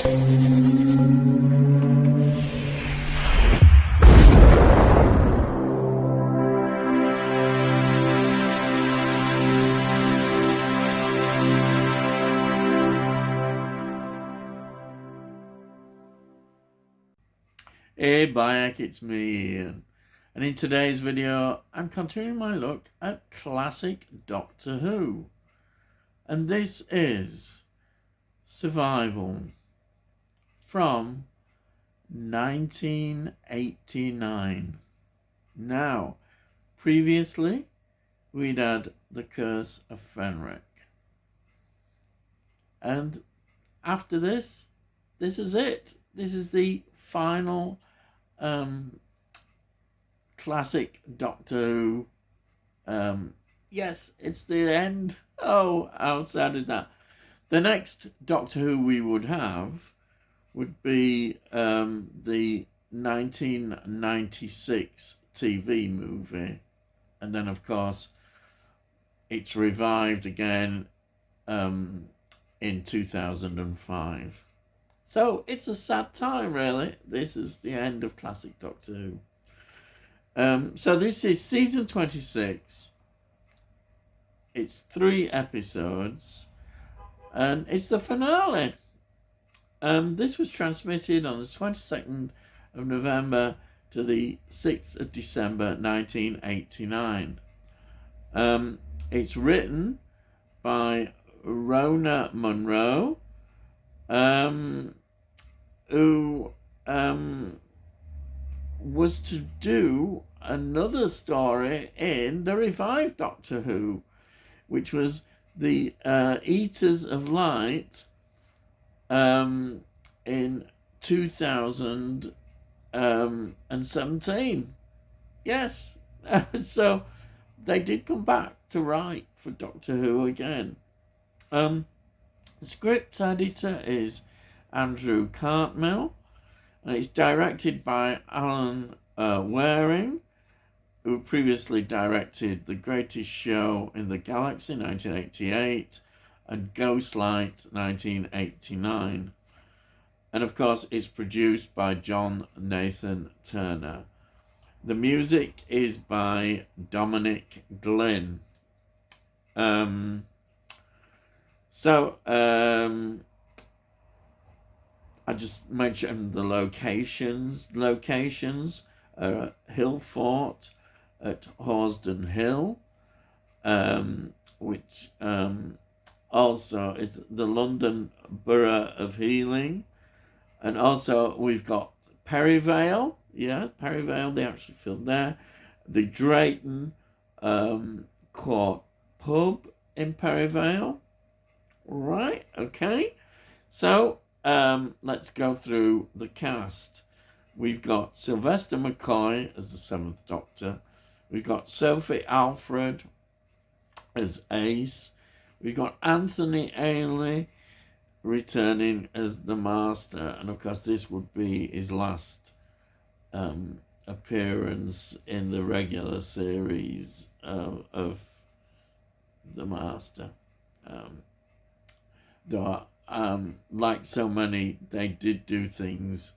Hey Bayek, it's me Ian, and in today's video I'm continuing my look at classic Doctor Who, and this is Survival from 1989. Now, previously we'd had The Curse of Fenric, and after this is it. This is the final classic Doctor Who. Yes, it's the end. Oh, how sad is that? The next Doctor Who we would have would be the 1996 TV movie, and then of course it's revived again in 2005. So it's a sad time, really. This is the end of classic Doctor Who. So this is season 26. It's 3 episodes, and it's the finale. This was transmitted on the 22nd of November to the 6th of December 1989. It's written by Rona Munro, who was to do another story in the revived Doctor Who, which was the Eaters of Light in 2017. Yes, so they did come back to write for Doctor Who again. The script editor is Andrew Cartmel, and it's directed by Alan Waring, who previously directed The Greatest Show in the Galaxy 1988 and Ghostlight 1989. And of course it's produced by John Nathan Turner. The music is by Dominic Glynn. I just mentioned the locations. Hillfort at Horsden Hill, which also is the London Borough of Healing. And also we've got Perivale. Yeah, Perivale, they actually filmed there. The Drayton Court Pub in Perivale. Right, okay. So let's go through the cast. We've got Sylvester McCoy as the 7th Doctor. We've got Sophie Alfred as Ace. We've got Anthony Ainley returning as the Master. And of course this would be his last appearance in the regular series of the Master. Though like so many, they did do things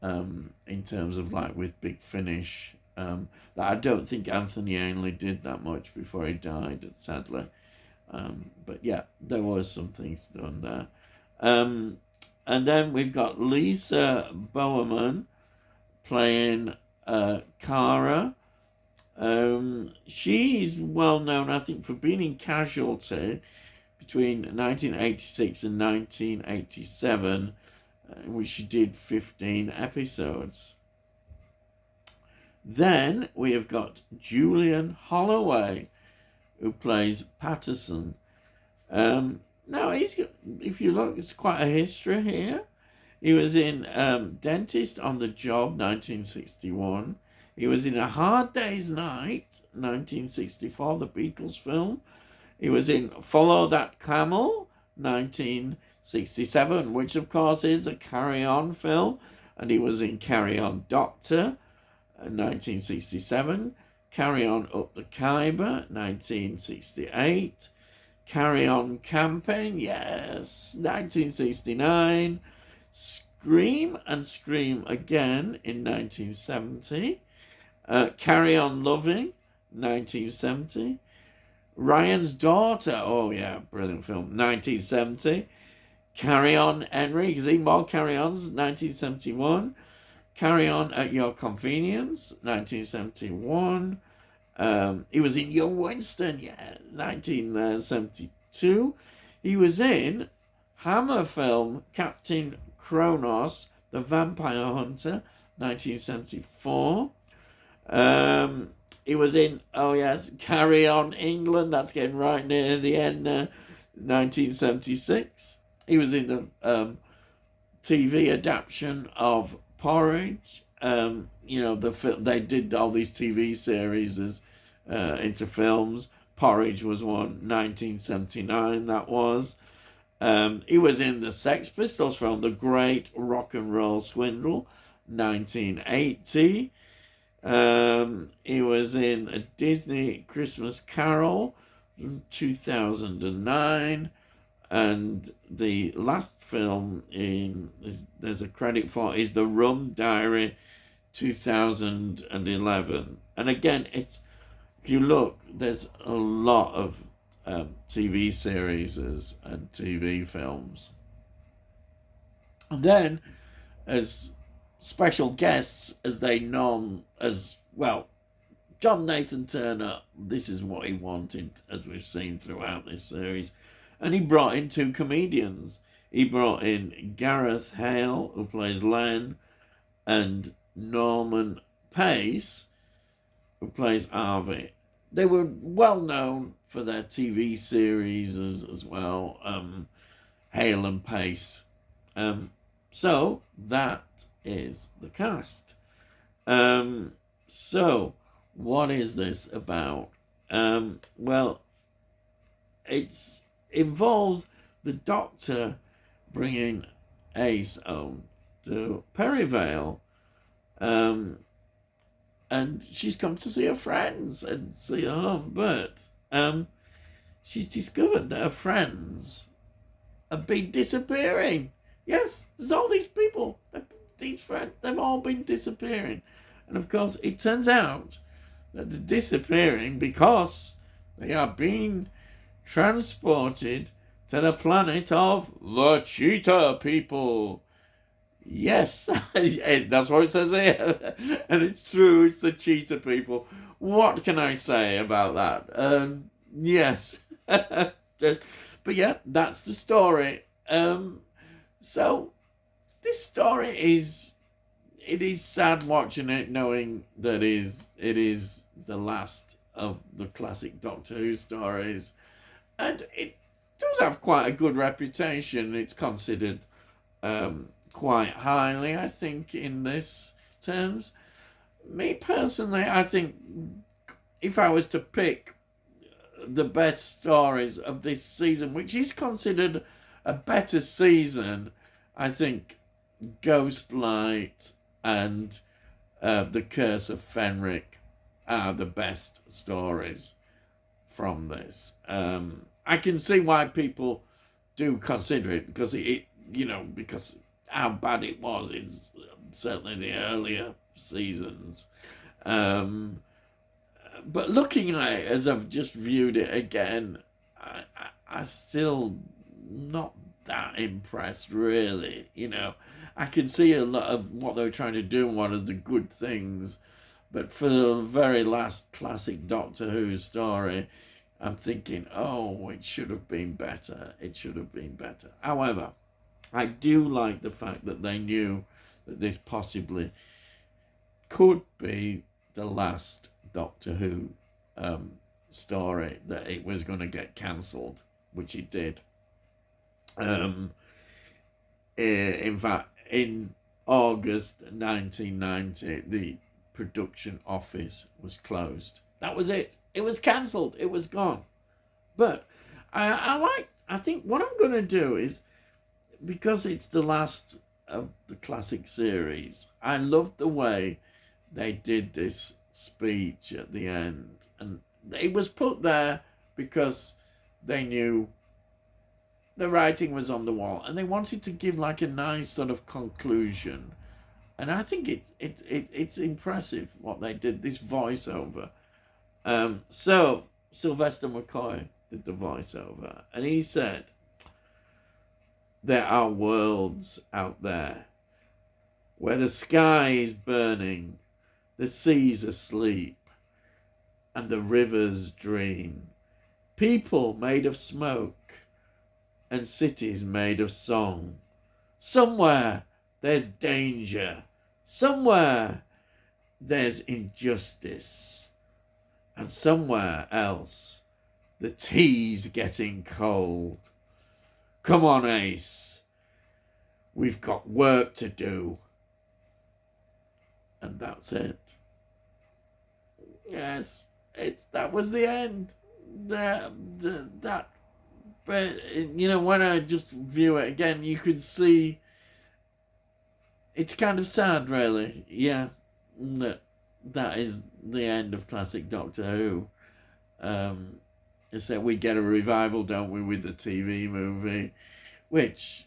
in terms of like with Big Finish that I don't think Anthony Ainley did that much before he died, sadly. But yeah, there was some things done there. And then we've got Lisa Bowerman playing Kara. She's well known, I think, for being in Casualty between 1986 and 1987, in which she did 15 episodes. Then we have got Julian Holloway, who plays Patterson. Now, if you look, it's quite a history here. He was in Dentist on the Job, 1961. He was in A Hard Day's Night, 1964, the Beatles film. He was in Follow That Camel, 1967, which of course is a Carry On film. And he was in Carry On Doctor, 1967. Carry On Up the Khyber, 1968. Carry On Camping, yes, 1969. Scream and Scream Again in 1970. Carry On Loving, 1970. Ryan's Daughter, oh yeah, brilliant film, 1970. Carry On Henry, more Carry Ons, 1971. Carry On at Your Convenience, 1971. He was in Young Winston, 1972. He was in Hammer film Captain Kronos, The Vampire Hunter, 1974. He was in, oh yes, Carry On England, that's getting right near the end, 1976. He was in the TV adaptation of Porridge. They did all these TV series into films. Porridge was one, 1979 that was. He was in the Sex Pistols film, The Great Rock and Roll Swindle, 1980. He was in A Disney Christmas Carol, 2009. And the last film there's a credit for is The Rum Diary, 2011. And again, if you look, there's a lot of TV series and TV films. And then, as special guests, as they know as well, John Nathan Turner, this is what he wanted, as we've seen throughout this series. And he brought in two comedians. He brought in Gareth Hale, who plays Len, and Norman Pace, who plays Harvey. They were well known for their TV series as well, Hale and Pace. So that is the cast. So what is this about? Well, it involves the Doctor bringing Ace home to Perivale. And she's come to see her friends and see her home, but she's discovered that her friends have been disappearing. Yes, there's all these people, these friends, they've all been disappearing. And of course, it turns out that they're disappearing because they are being transported to the planet of the Cheetah People. Yes, that's what it says here. And it's true, it's the Cheetah People. What can I say about that? Yes. But yeah, that's the story. So this story is sad watching it, knowing that it is the last of the classic Doctor Who stories. And it does have quite a good reputation. It's considered quite highly, I think, in this terms. Me personally, I think if I was to pick the best stories of this season, which is considered a better season, I think Ghostlight and The Curse of Fenric are the best stories from this. I can see why people do consider it, because because how bad it was in certainly the earlier seasons. But looking at it as I've just viewed it again, I still not that impressed, really. I can see a lot of what they were trying to do and one of the good things, but for the very last classic Doctor Who story, I'm thinking, oh, it should have been better. It should have been better. However, I do like the fact that they knew that this possibly could be the last Doctor Who story, that it was going to get cancelled, which it did. In fact, in August 1990, the production office was closed. That was it. It was cancelled. It was gone. But I think what I'm going to do is, because it's the last of the classic series, I loved the way they did this speech at the end. And it was put there because they knew the writing was on the wall, and they wanted to give like a nice sort of conclusion. And I think it's impressive what they did, this voiceover. So Sylvester McCoy did the voiceover, and he said, "There are worlds out there where the sky is burning, the sea's asleep, and the rivers dream. People made of smoke, and cities made of song. Somewhere there's danger. Somewhere there's injustice. And somewhere else the tea's getting cold. Come on, Ace. We've got work to do." And that's it. Yes, that was the end. That, but you know, when I just view it again, you could see it's kind of sad, really. Yeah, that is the end of classic Doctor Who. It's that we get a revival, don't we, with the TV movie, which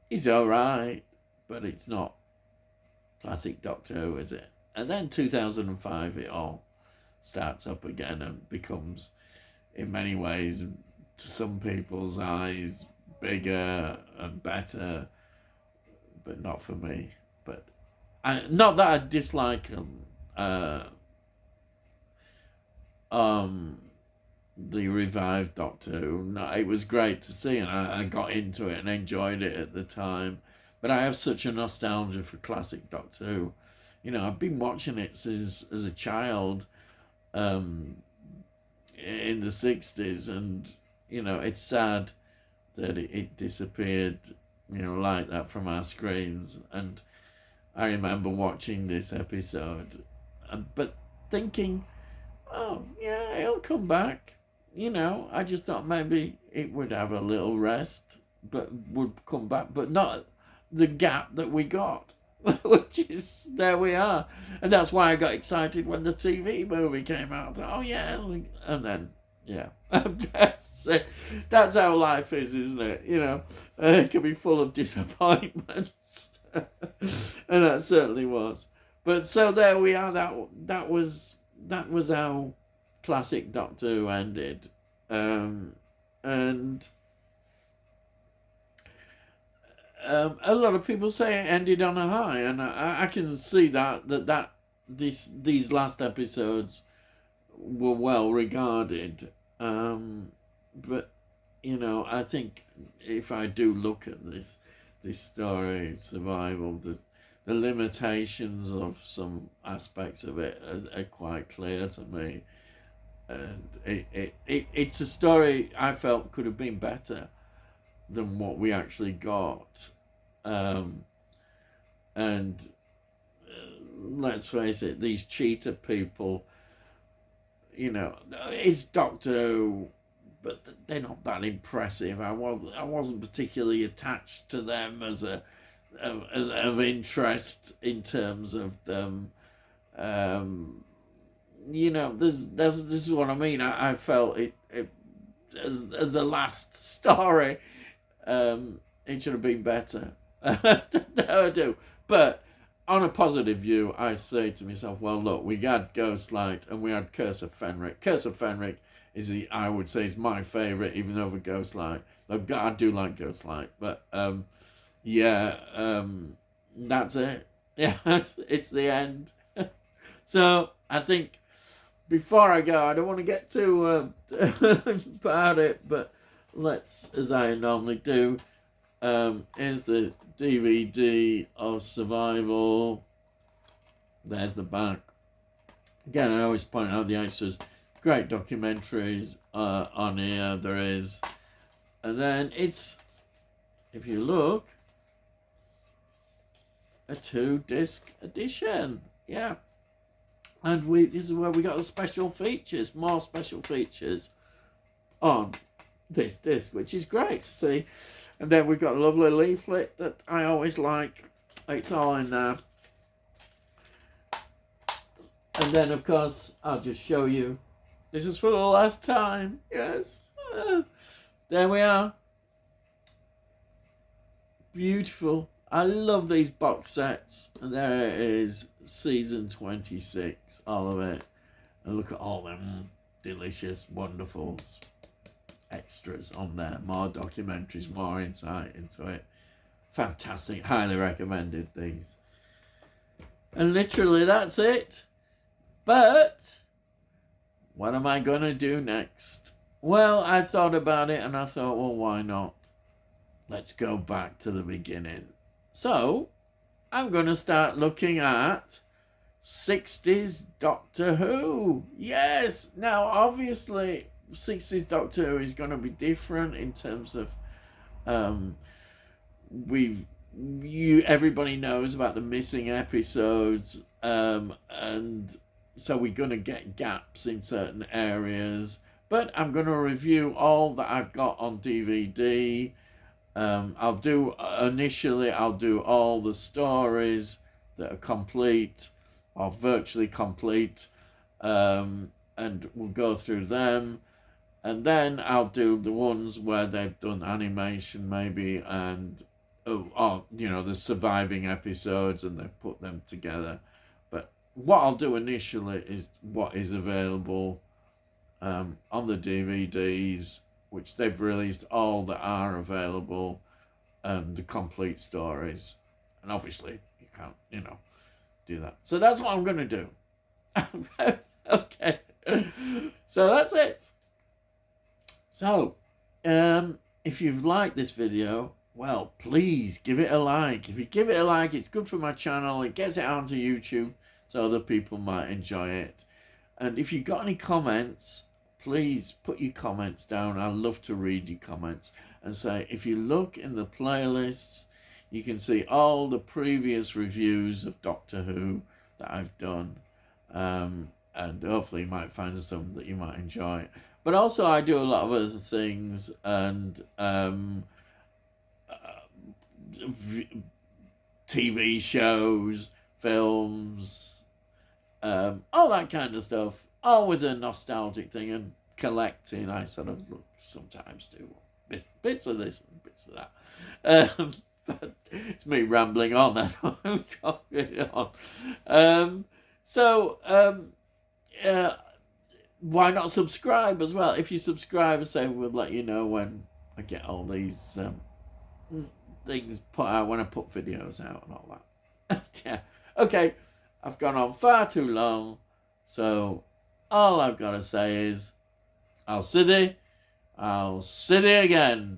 is all right, but it's not classic Doctor Who, is it? And then 2005, it all starts up again and becomes, in many ways, to some people's eyes, bigger and better, but not for me. But not that I dislike the revived Doctor Who. No, it was great to see, and I got into it and enjoyed it at the time. But I have such a nostalgia for classic Doctor Who. You know, I've been watching it since as a child, in the 60s, and you know, it's sad that it disappeared, you know, like that from our screens. And I remember watching this episode, but thinking, oh yeah, it'll come back. You know, I just thought maybe it would have a little rest, but would come back, but not the gap that we got, which is, there we are. And that's why I got excited when the TV movie came out. I thought, oh yeah, and then, yeah. That's how life is, isn't it? You know, it can be full of disappointments. And that certainly was. But so there we are. That was how classic Doctor Who ended. And a lot of people say it ended on a high, and I can see that these last episodes were well regarded. But you know, I think if I do look at this story, survival, the limitations of some aspects of it are quite clear to me, and it's a story I felt could have been better than what we actually got. And let's face it, these cheetah people, you know, it's Doctor Who, but they're not that impressive. I wasn't particularly attached to them as of interest in terms of them. You know, this is what I mean. I felt it as the last story. It should have been better. I do. But on a positive view, I say to myself, well, look, we had Ghostlight and we had Curse of Fenric. Curse of Fenric I would say, is my favourite, even over Ghostlight. I do like Ghostlight, but that's it. Yeah, it's the end. So I think before I go, I don't want to get too about it, but let's, as I normally do, here's the DVD of Survival. There's the back. Again, I always point out the extras. Great documentaries on here, there is. And then it's, if you look, a 2-disc edition. Yeah. And this is where we got the special features, more special features on this disc, which is great to see. And then we've got a lovely leaflet that I always like. It's all in there. And then, of course, I'll just show you. This is for the last time. Yes. There we are. beautiful. I love these box sets. And there it is, season 26, all of it. And look at all them delicious, wonderful extras on there. More documentaries, more insight into it. Fantastic, highly recommended these. And literally that's it. But what am I going to do next? Well, I thought about it and I thought, well, why not? Let's go back to the beginning. So, I'm going to start looking at 60s Doctor Who. Yes! Now, obviously, 60s Doctor Who is going to be different in terms of... everybody knows about the missing episodes, and so we're going to get gaps in certain areas. But I'm going to review all that I've got on DVD. I'll do all the stories that are complete or virtually complete, and we'll go through them. And then I'll do the ones where they've done animation maybe, and the surviving episodes, and they've put them together. But what I'll do initially is what is available on the DVDs, which they've released all that are available, and the complete stories. And obviously you can't, do that. So that's what I'm going to do. Okay. So that's it. So, if you've liked this video, well, please give it a like. If you give it a like, it's good for my channel. It gets it onto YouTube so other people might enjoy it. And if you've got any comments, please put your comments down. I love to read your comments. And say, if you look in the playlists, you can see all the previous reviews of Doctor Who that I've done. And hopefully you might find some that you might enjoy. But also I do a lot of other things, and TV shows, films, all that kind of stuff, all with a nostalgic thing, and collecting. I sort of sometimes do bits of this and bits of that. But it's me rambling on, that's what I'm going on. Why not subscribe as well? If you subscribe, I say we'll let you know when I get all these things put out, when I put videos out and all that. Yeah. Okay, I've gone on far too long, so all I've got to say is I'll see thee again.